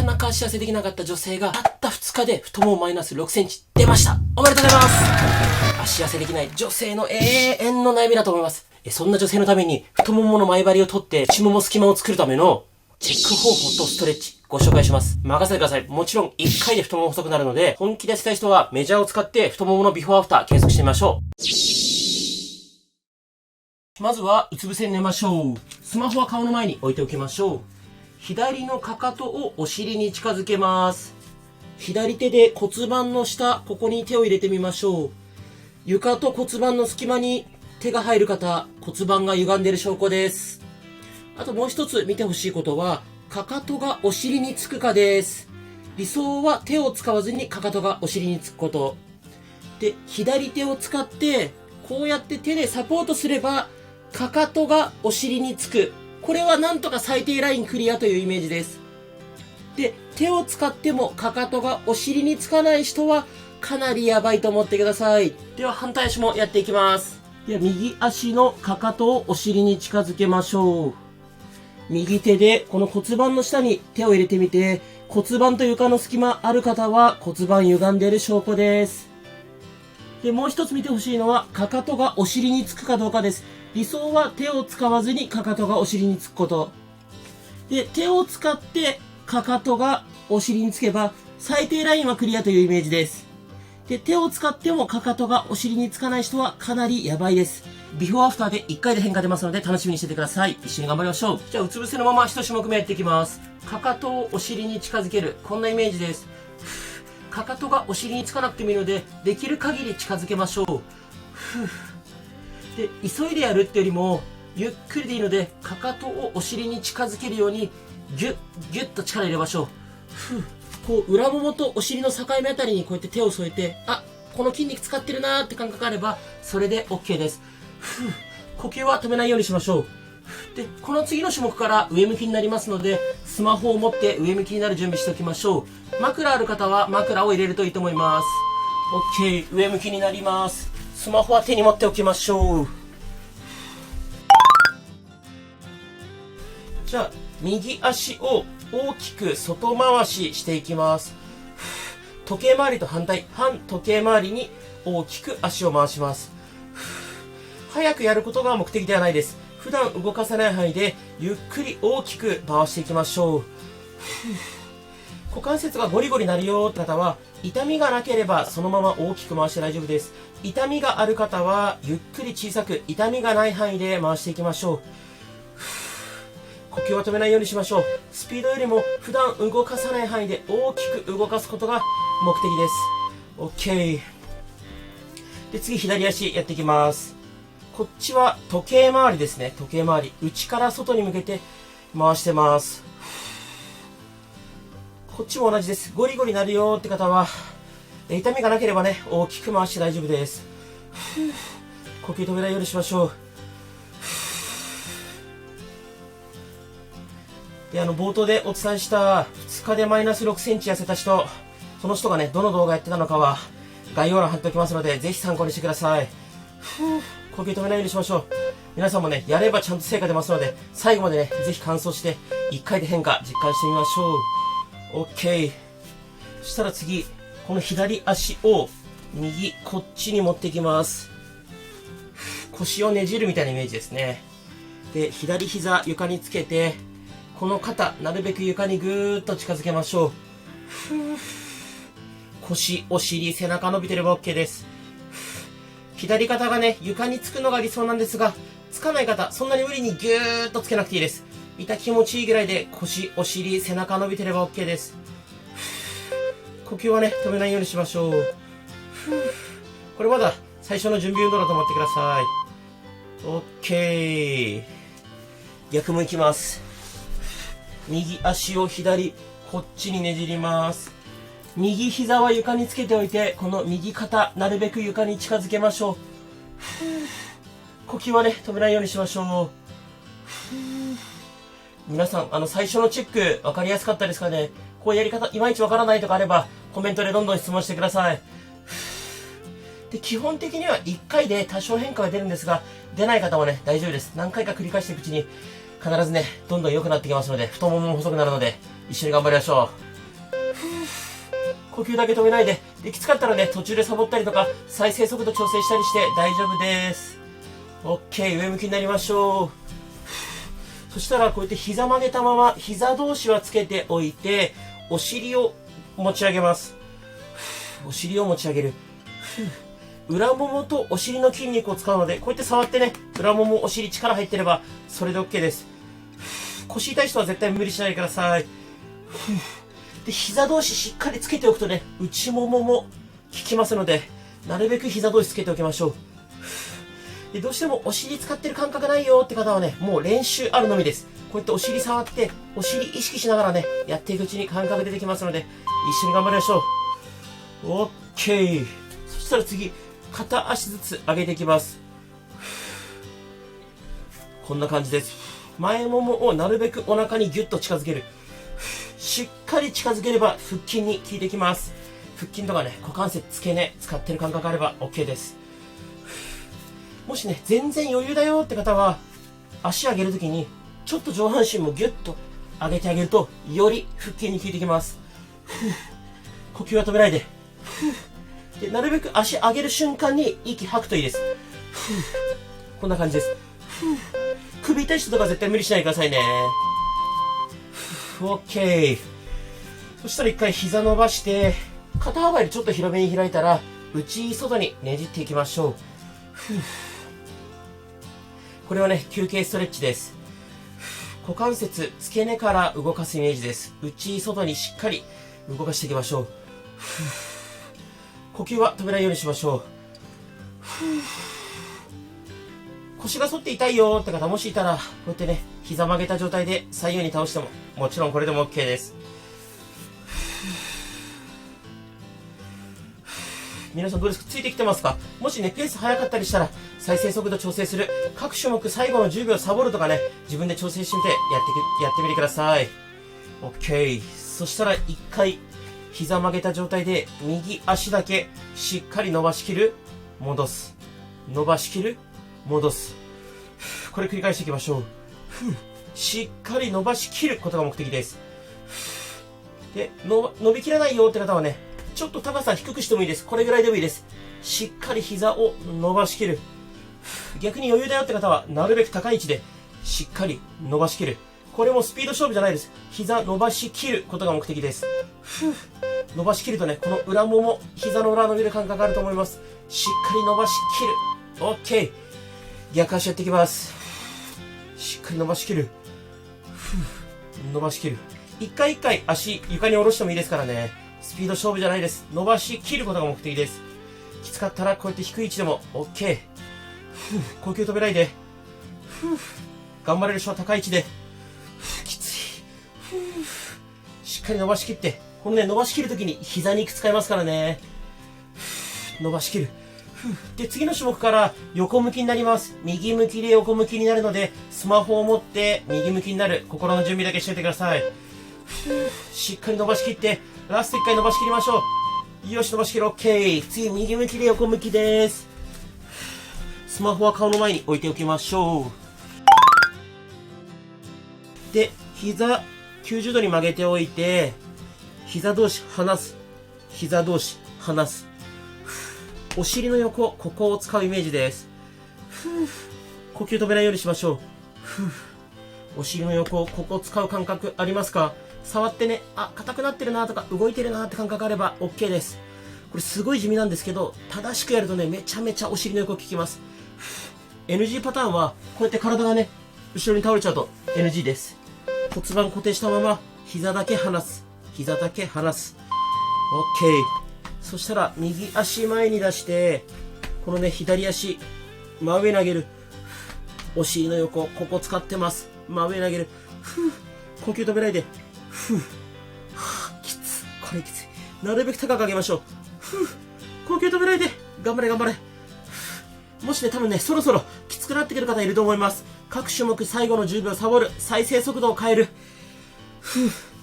なか足痩せできなかった女性が、たった2日で太ももマイナス6センチ出ました。おめでとうございます。足痩せできない女性の永遠の悩みだと思います。そんな女性のために、太ももの前張りを取って、内もも隙間を作るための、チェック方法とストレッチ、ご紹介します。任せてください。もちろん、1回で太もも細くなるので、本気で痩せたい人は、メジャーを使って、太もものビフォーアフター検索してみましょう。まずは、うつ伏せに寝ましょう。スマホは顔の前に置いておきましょう。左のかかとをお尻に近づけます。左手で骨盤の下、ここに手を入れてみましょう。床と骨盤の隙間に手が入る方、骨盤が歪んでいる証拠です。あともう一つ見てほしいことは、かかとがお尻につくかです。理想は手を使わずにかかとがお尻につくこと。で、左手を使って、こうやって手でサポートすれば、かかとがお尻につく。これはなんとか最低ラインクリアというイメージです。で、手を使ってもかかとがお尻につかない人はかなりやばいと思ってください。では反対足もやっていきます。では右足のかかとをお尻に近づけましょう。右手でこの骨盤の下に手を入れてみて、骨盤と床の隙間ある方は骨盤歪んでいる証拠です。で、もう一つ見てほしいのは、かかとがお尻につくかどうかです。理想は手を使わずにかかとがお尻につくこと。で、手を使ってかかとがお尻につけば、最低ラインはクリアというイメージです。で、手を使ってもかかとがお尻につかない人はかなりやばいです。ビフォーアフターで1回で変化出ますので楽しみにしててください。一緒に頑張りましょう。じゃあ、うつ伏せのまま1種目目やっていきます。かかとをお尻に近づける。こんなイメージです。かかとがお尻につかなくてもいいので、できる限り近づけましょう。で、急いでやるってよりも、ゆっくりでいいので、かかとをお尻に近づけるように、ギュッ、ギュッと力入れましょう。こう、裏ももとお尻の境目あたりにこうやって手を添えて、あ、この筋肉使ってるなーって感覚があれば、それで OK です。呼吸は止めないようにしましょう。で、この次の種目から上向きになりますので、スマホを持って上向きになる準備しておきましょう。枕ある方は枕を入れるといいと思います。OK、上向きになります。スマホは手に持っておきましょう。じゃあ、右足を大きく外回ししていきます。時計回りと反対、反時計回りに大きく足を回します。早くやることが目的ではないです。普段動かせない範囲でゆっくり大きく回していきましょう。股関節がゴリゴリなるよって方は、痛みがなければそのまま大きく回して大丈夫です。痛みがある方はゆっくり小さく痛みがない範囲で回していきましょう。呼吸を止めないようにしましょう。スピードよりも普段動かさない範囲で大きく動かすことが目的です。 OK で、次左足やっていきます。こっちは時計回りですね。時計回り、内から外に向けて回してます。こっちも同じです。ゴリゴリなるよって方は、痛みがなければね、大きく回して大丈夫です。呼吸止めないようにしましょう。で、冒頭でお伝えした2日でマイナス6センチ痩せた人、その人がね、どの動画やってたのかは概要欄貼っておきますので、ぜひ参考にしてください。呼吸止めないようにしましょう。皆さんもね、やればちゃんと成果出ますので、最後までね、ぜひ完走して、1回で変化実感してみましょう。OK。そしたら次、この左足を右、こっちに持っていきます。腰をねじるみたいなイメージですね。で、左膝床につけて、この肩、なるべく床にぐーっと近づけましょう。腰、お尻、背中伸びてれば OK です。左肩がね、床につくのが理想なんですが、つかない方、そんなに無理にぎゅーっとつけなくていいです。痛気持ちいいぐらいで腰、お尻、背中伸びてれば OK です。呼吸はね、止めないようにしましょう。これまだ最初の準備運動だと思ってください。OK。逆もいきます。右足を左、こっちにねじります。右膝は床につけておいて、この右肩、なるべく床に近づけましょう。呼吸はね、止めないようにしましょう。皆さん、最初のチェック、わかりやすかったですかね。こうやり方、いまいちわからないとかあれば、コメントでどんどん質問してください。で、基本的には1回で多少変化が出るんですが、出ない方はね、大丈夫です。何回か繰り返していくうちに、必ずね、どんどん良くなってきますので、太ももも細くなるので、一緒に頑張りましょ呼吸だけ止めないで。で、きつかったらね、途中でサボったりとか、再生速度調整したりして大丈夫です。OK、上向きになりましょう。そしたら、こうやって膝曲げたまま、膝同士はつけておいて、お尻を持ち上げます。お尻を持ち上げる。裏ももとお尻の筋肉を使うので、こうやって触ってね、裏もも、お尻力入ってれば、それで OK です。腰痛い人は絶対無理しないでください。で、膝同士しっかりつけておくとね、内ももも効きますので、なるべく膝同士つけておきましょう。で、どうしてもお尻使ってる感覚ないよって方はね、もう練習あるのみです。こうやってお尻触って、お尻意識しながらね、やっていくうちに感覚出てきますので、一緒に頑張りましょう。OK。そしたら次、片足ずつ上げていきます。こんな感じです。前ももをなるべくお腹にギュッと近づける。しっかり近づければ腹筋に効いてきます。腹筋とかね、股関節、付け根使ってる感覚あれば OK です。もしね、全然余裕だよって方は、足上げるときに、ちょっと上半身もギュッと上げてあげると、より腹筋に効いてきます。呼吸は止めないで。で、なるべく足上げる瞬間に息吐くといいです。こんな感じです。首痛い人とか絶対無理しないでくださいね。OK。そしたら一回膝伸ばして、肩幅よりちょっと広めに開いたら、内外にねじっていきましょう。これはね、休憩ストレッチです。股関節、付け根から動かすイメージです。内外にしっかり動かしていきましょう。呼吸は止めないようにしましょう。腰が反って痛いよって方もしいたら、こうやってね、膝曲げた状態で左右に倒しても、もちろんこれでも OK です。皆さんどうですか？ついてきてますか？もしね、ペース速かったりしたら、再生速度調整する、各種目最後の10秒サボるとかね、自分で調整してみて、やってみてください。OK。そしたら一回、膝曲げた状態で、右足だけしっかり伸ばしきる、戻す。伸ばしきる、戻す。これ繰り返していきましょう。しっかり伸ばしきることが目的です。で、伸びきらないよって方はね、ちょっと高さ低くしてもいいです。これぐらいでもいいです。しっかり膝を伸ばしきる。逆に余裕だよって方は、なるべく高い位置で、しっかり伸ばしきる。これもスピード勝負じゃないです。膝伸ばしきることが目的です。伸ばしきるとね、この裏もも、膝の裏伸びる感覚があると思います。しっかり伸ばしきる。OK。逆足やっていきます。しっかり伸ばしきる。伸ばしきる。一回一回足床に下ろしてもいいですからね。スピード勝負じゃないです。伸ばしきることが目的です。きつかったらこうやって低い位置でも OK。呼吸止めないで。頑張れる人は高い位置で。きつい。しっかり伸ばしきって。このね、伸ばしきるときに膝肉使いますからね。伸ばしきる。で、次の種目から横向きになります。右向きで横向きになるので、スマホを持って右向きになる心の準備だけしておいてください。しっかり伸ばしきって、ラスト1回伸ばしきりましょう。よし、伸ばしきる。OK。次、右向きで横向きです。スマホは顔の前に置いておきましょう。で、膝90度に曲げておいて、膝同士離す。膝同士離す。お尻の横、ここを使うイメージです。呼吸止めないようにしましょう。お尻の横、ここを使う感覚ありますか？触ってね、あ、硬くなってるなとか、動いてるなって感覚あれば OK です。これすごい地味なんですけど、正しくやるとね、めちゃめちゃお尻の横効きます。NG パターンは、こうやって体がね、後ろに倒れちゃうと NG です。骨盤固定したまま、膝だけ離す。膝だけ離す。OK。そしたら、右足前に出して、このね、左足、真上に上げる。お尻の横、ここ使ってます。真上に上げる。呼吸止めないで。きつ。これきつい。なるべく高く上げましょう。呼吸止めないで。頑張れ頑張れ。もしね、多分ね、そろそろきつくなってくる方いると思います。各種目最後の10秒サボる。再生速度を変える。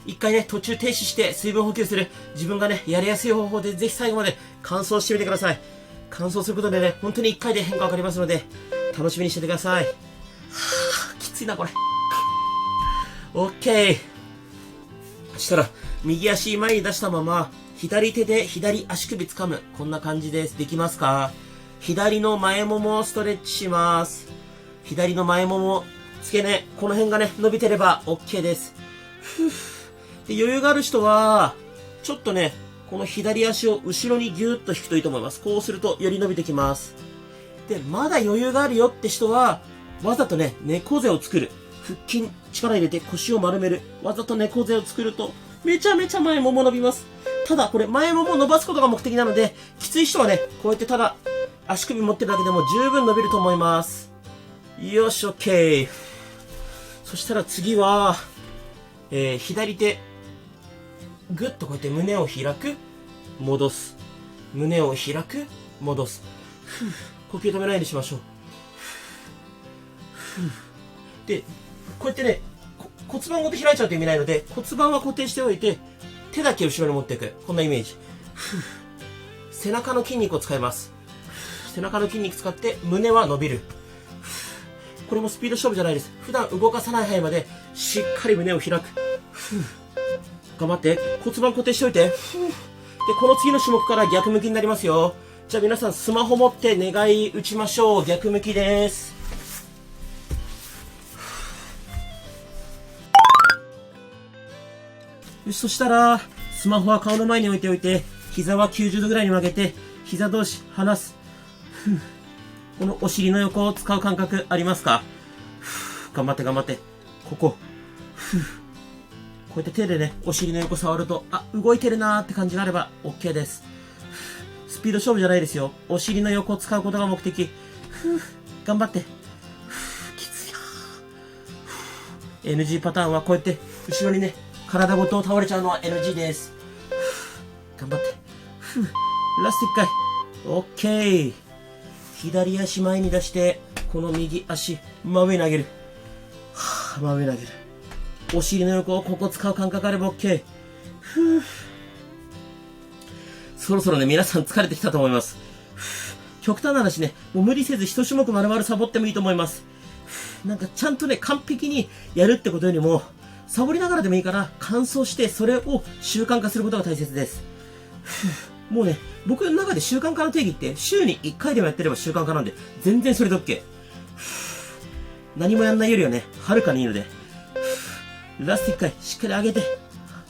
一回ね、途中停止して水分補給する。自分がね、やりやすい方法でぜひ最後まで完走してみてください。完走することでね、本当に一回で変化わかりますので、楽しみにしててください。きついな、これ。OK。そしたら、右足前に出したまま、左手で左足首掴む。こんな感じです。できますか？左の前ももをストレッチします。左の前もも、付け根、この辺がね、伸びてれば OK です。で、余裕がある人は、ちょっとね、この左足を後ろにギューッと引くといいと思います。こうするとより伸びてきます。で、まだ余裕があるよって人は、わざとね、猫背を作る。腹筋、力入れて腰を丸める。わざと猫背を作ると、めちゃめちゃ前もも伸びます。ただ、これ前もも伸ばすことが目的なので、きつい人はね、こうやってただ、足首持ってるだけでも十分伸びると思います。よし、OK。そしたら次は、左手、ぐっとこうやって胸を開く、戻す。胸を開く、戻す。呼吸止めないようにしましょう。で、こうやってね、骨盤ごと開いちゃうと意味ないので、骨盤は固定しておいて、手だけ後ろに持っていく。こんなイメージ。背中の筋肉を使います。背中の筋肉使って胸は伸びる。これもスピード勝負じゃないです。普段動かさない範囲までしっかり胸を開く。頑張って。骨盤固定しておいて。で、この次の種目から逆向きになりますよ。じゃあ皆さんスマホ持って願い打ちましょう。逆向きです。よし、そしたら、スマホは顔の前に置いておいて、膝は90度ぐらいに曲げて、膝同士離す。このお尻の横を使う感覚ありますか？頑張って頑張って。ここ。こうやって手でね、お尻の横触ると、あ、動いてるなーって感じがあれば OK です。スピード勝負じゃないですよ。お尻の横を使うことが目的。頑張って。きついな。NG パターンはこうやって後ろにね、体ごと倒れちゃうのは NG です。頑張って。ラスト1回。OK。左足前に出して、この右足、真上に投げる。真上に投げる。お尻の横をここ使う感覚あれば OK。そろそろね、皆さん疲れてきたと思います。極端な話ね、もう無理せず一種目丸々サボってもいいと思います。なんかちゃんとね、完璧にやるってことよりも、サボりながらでもいいから、乾燥して、それを習慣化することが大切です。もうね、僕の中で習慣化の定義って、週に1回でもやってれば習慣化なんで、全然それで OK。何もやんないよりはね、はるかにいいので、ラスト1回、しっかり上げて、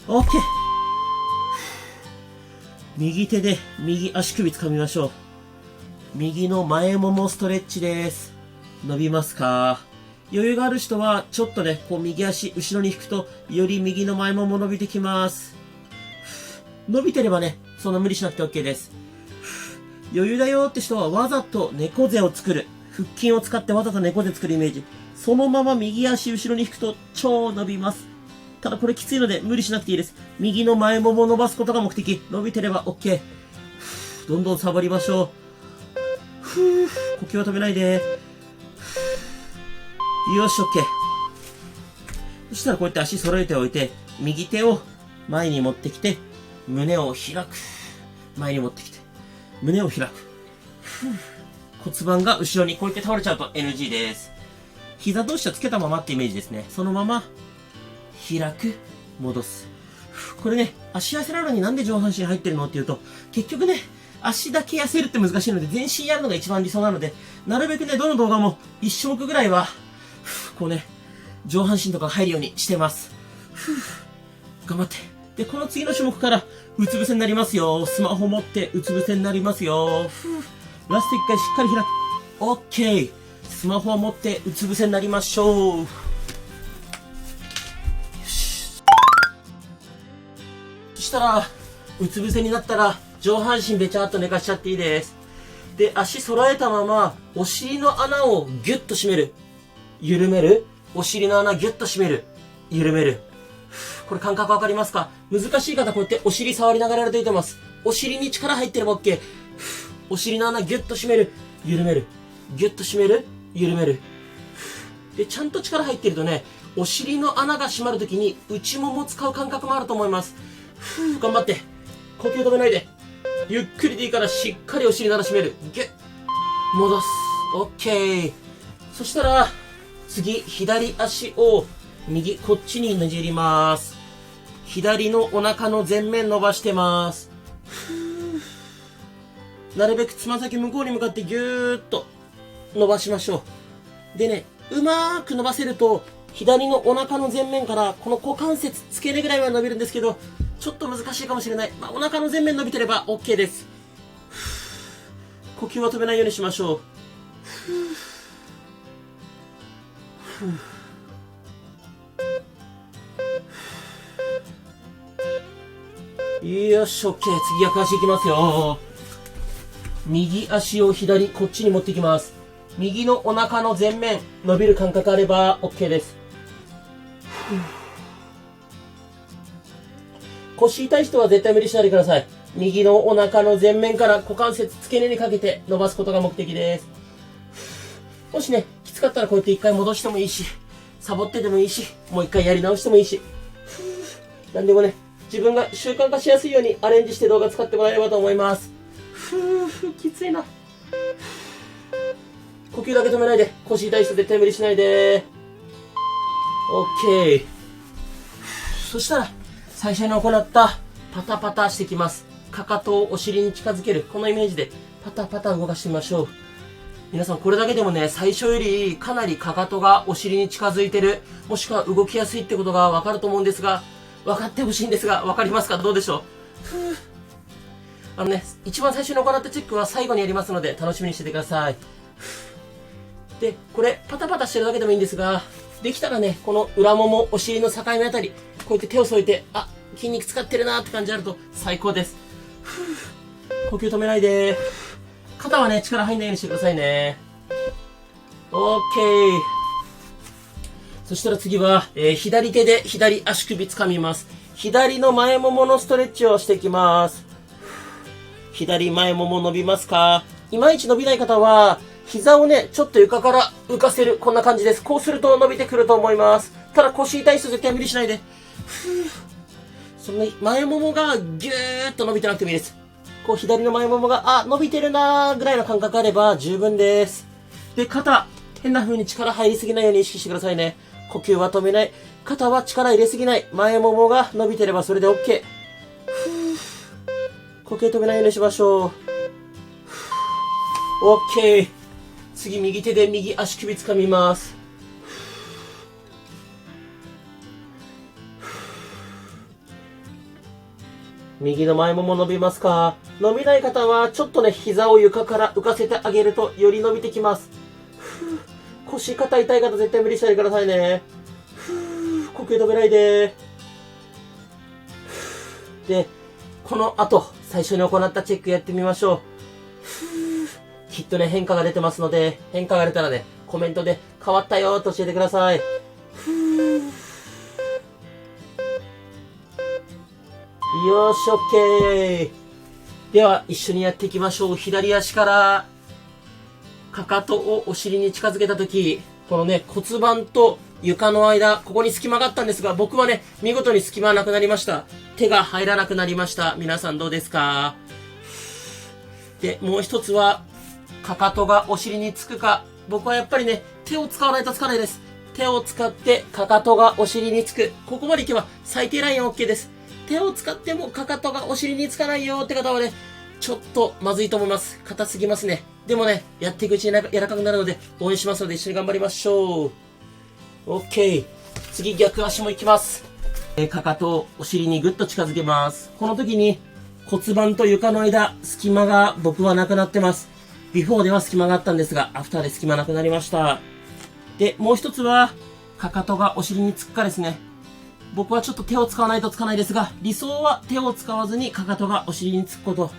OK。右手で右足首掴みましょう。右の前ももストレッチです。伸びますか？余裕がある人は、ちょっとね、こう右足後ろに引くと、より右の前もも伸びてきます。伸びてればね、そんな無理しなくて OK です。余裕だよって人はわざと猫背を作る。腹筋を使ってわざと猫背作るイメージ。そのまま右足後ろに引くと超伸びます。ただこれきついので無理しなくていいです。右の前もも伸ばすことが目的。伸びてれば OK。どんどんサボりましょう。呼吸は止めないで。よし、OK。そしたらこうやって足揃えておいて、右手を前に持ってきて、胸を開く。前に持ってきて、胸を開く。骨盤が後ろにこうやって倒れちゃうと NG です。膝同士はつけたままってイメージですね。そのまま、開く、戻す。これね、足痩せなのになんで上半身入ってるのっていうと、結局ね、足だけ痩せるって難しいので、全身やるのが一番理想なので、なるべくね、どの動画も1種目ぐらいは、こうね、上半身とか入るようにしてます。頑張って。で、この次の種目から、うつ伏せになりますよ。スマホ持って、うつ伏せになりますよ。ラスト1回しっかり開く。OK。スマホを持って、うつ伏せになりましょう。よし。そしたら、うつ伏せになったら、上半身べちゃっと寝かしちゃっていいです。で、足揃えたまま、お尻の穴をギュッと締める。緩める。お尻の穴ギュッと締める。緩める。これ感覚わかりますか？難しい方こうやってお尻触りながらやるといいと思います。お尻に力入ってれば OK。お尻の穴ギュッと締める。緩める。ギュッと締める。緩める。で、ちゃんと力入ってるとね、お尻の穴が閉まるときに内もも使う感覚もあると思います。頑張って。呼吸止めないで。ゆっくりでいいからしっかりお尻の穴締める。ギュッ。戻す。OK。そしたら、次、左足を右、こっちにねじります。左のお腹の前面伸ばしてます。なるべくつま先向こうに向かってぎゅーっと伸ばしましょう。でね、うまーく伸ばせると、左のお腹の前面からこの股関節、付け根ぐらいまで伸びるんですけど、ちょっと難しいかもしれない。お腹の前面伸びてれば OK です。呼吸は止めないようにしましょう。よし、OK。次逆足いきますよ。右足を左、こっちに持っていきます。右のお腹の前面、伸びる感覚あれば OK です。腰痛い人は絶対無理しないでください。右のお腹の前面から股関節、付け根にかけて伸ばすことが目的です。もしね、きつかったらこうやって一回戻してもいいし、サボってでもいいし、もう一回やり直してもいいし、なんでもね、自分が習慣化しやすいようにアレンジして動画使ってもらえればと思います。きついな。呼吸だけ止めないで。腰痛い人絶対無理しないで。OK。そしたら、最初に行ったパタパタしていきます。かかとをお尻に近づける。このイメージでパタパタ動かしてみましょう。皆さんこれだけでもね、最初よりかなりかかとがお尻に近づいてる、もしくは動きやすいってことがわかると思うんですが、分かってほしいんですが、わかりますか？どうでしょう？一番最初に行ったチェックは最後にやりますので楽しみにしててください。で、これパタパタしてるだけでもいいんですが、できたらね、この裏もも、お尻の境目あたり、こうやって手を添えて、あ、筋肉使ってるなーって感じあると最高です。呼吸止めないで。肩はね、力入んないようにしてくださいね。OK。そしたら次は、左手で左足首掴みます。左の前もものストレッチをしていきます。左前もも伸びますか？いまいち伸びない方は、膝をね、ちょっと床から浮かせる。こんな感じです。こうすると伸びてくると思います。ただ腰痛い人絶対無理しないで。そんな前ももがギューッと伸びてなくてもいいです。こう左の前ももが、伸びてるなーぐらいの感覚あれば十分です。で、肩、変な風に力入りすぎないように意識してくださいね。呼吸は止めない。肩は力入れすぎない。前ももが伸びてればそれで OK。呼吸止めないようにしましょう。OK。次、右手で右足首掴みます。右の前もも伸びますか？伸びない方は、ちょっとね、膝を床から浮かせてあげると、より伸びてきます。腰、肩痛い方絶対無理しないでくださいね。呼吸止めないで。で、この後、最初に行ったチェックやってみましょう。きっとね、変化が出てますので、変化が出たらね、コメントで変わったよと教えてください。よーし、OK。では、一緒にやっていきましょう。左足から、かかとをお尻に近づけたとき、このね、骨盤と床の間、ここに隙間があったんですが、僕はね、見事に隙間はなくなりました。手が入らなくなりました。皆さんどうですか？で、もう一つは、かかとがお尻につくか。僕はやっぱりね、手を使わないとつかないです。手を使って、かかとがお尻につく。ここまでいけば、最低ライン OK です。手を使ってもかかとがお尻につかないよって方はね、ちょっとまずいと思います。硬すぎますね。でもね、やっていくうちに柔らかくなるので、応援しますので一緒に頑張りましょう。OK。次、逆足もいきます。かかとをお尻にぐっと近づけます。この時に骨盤と床の間、隙間が僕はなくなってます。ビフォーでは隙間があったんですが、アフターで隙間なくなりました。で、もう一つは、かかとがお尻につくかですね。僕はちょっと手を使わないとつかないですが、理想は手を使わずにかかとがお尻につくこと。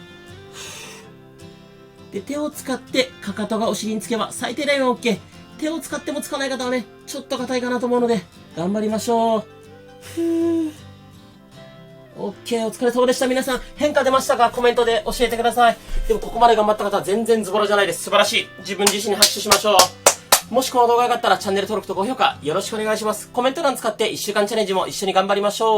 で、手を使ってかかとがお尻につけば最低ラインは OK。手を使ってもつかない方はね、ちょっと硬いかなと思うので、頑張りましょう。OK、お疲れ様でした。皆さん、変化出ましたか？コメントで教えてください。でもここまで頑張った方は全然ズボラじゃないです。素晴らしい。自分自身に拍手しましょう。もしこの動画が良かったらチャンネル登録と高評価よろしくお願いします。コメント欄使って1週間チャレンジも一緒に頑張りましょう。